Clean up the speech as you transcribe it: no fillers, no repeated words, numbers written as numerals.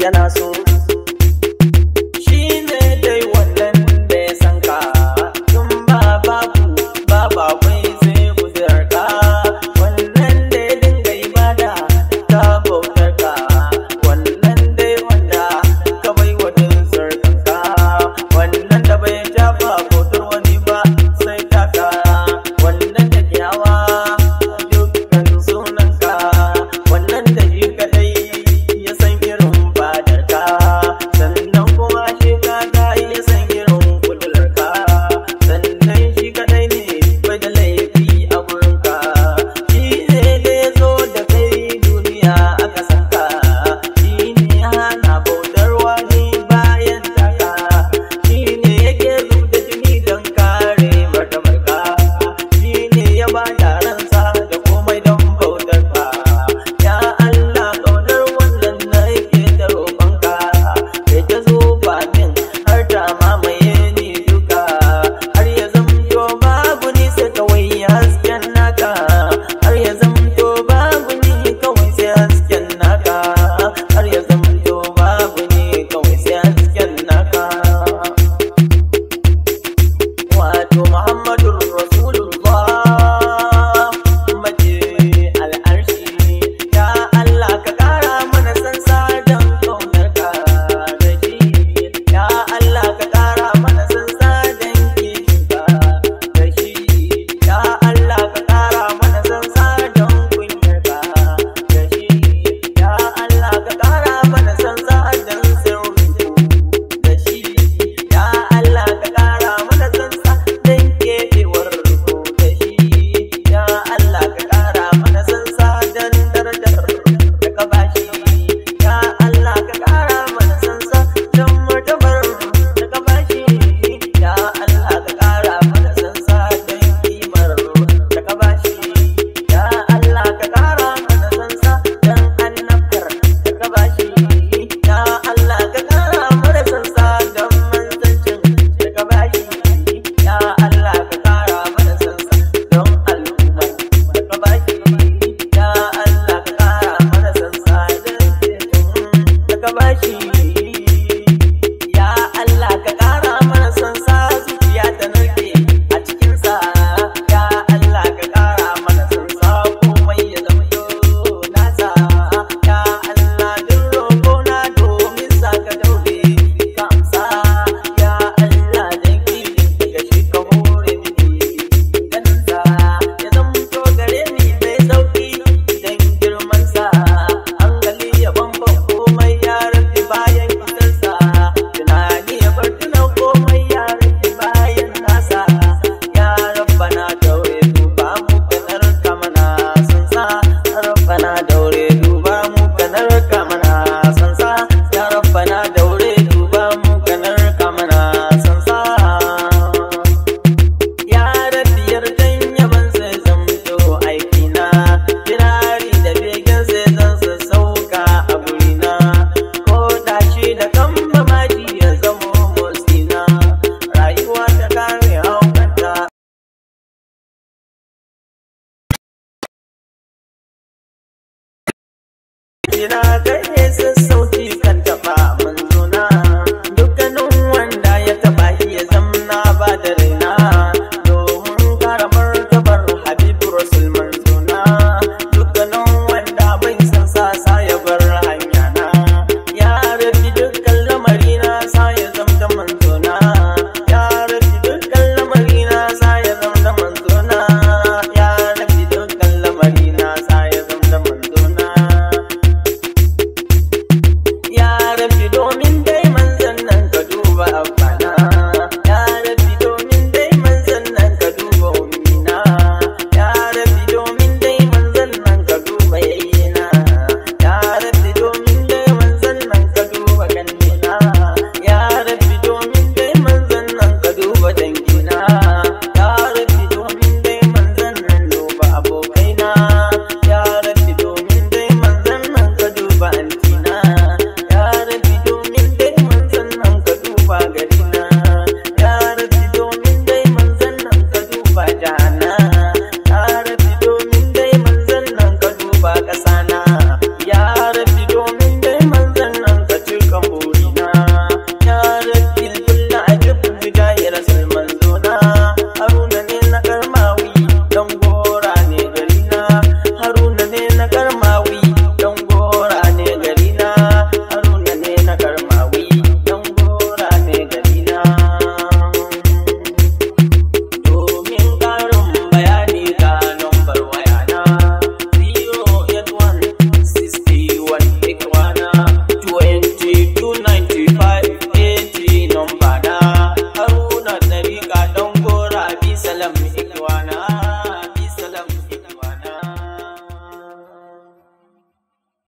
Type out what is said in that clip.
yana so. Shi ne dai wannan da ya san ka, tun ba babu akwai sai kujerar ka. Wannan da ya dinga ibada ta bautar ka, wannan dai wanda ka bai wa sarkan ka, wannan da bai jafa bautar wani ba sai taka, wannan da kyawa dukkan sunan ka, wannan da shi kadai ya san irin fadar ka, sannan kuma shi kaga ya san irin kudurar ka, sannan shi kadai ne bai da laifi a gurin ka. Shi ne da ya zo da kai duniya aka san ka, shi ne ya hana bautar wani bayan taka, shi ne yake zub da jini don kare martabar ka, shi ne ya ba da ransa da komai don bautar ka. Ya Allah ƙaunar wannan na yake ta roƙonka, kai ta zo ba min har ta mamaye ni duka, har ya zamto babu ni sai kawai hasken naka, har ya zamto babu ni kawai sai hasken naka, har ya zamto babu ni kawai sai hasken naka. Wato Muhammadun Rasulullah maje al'arshi, ya Allah ka ƙara mana sansa don ƙaunar ka da shi, ya Allah ka ƙara mana sansa don kishin ka da shi, ya Allah ka ƙara mana sansa don kunyar ka da shi, ya Allah ka ƙara mana sansa don sirrin da shi, ya Allah ka ƙara mana sansa don keɓewar ku da shi, ya Allah ka ƙara mana sansa don darajar da ka bashi, ya Allah ka ƙara mana sansa don martabar da ka bashi, ya Allah ka ƙara mana sansa don kimar da ka bashi, ya Allah ka ƙara mana sansa don annabtar da ka bashi, ya Allah ka ƙara mana sansa don manzancin da ka bashi, ya Allah ka ƙara mana sansa don al'ummar da ka bashi, ya Allah ka ƙara mana sansa don ceton da ka bashi.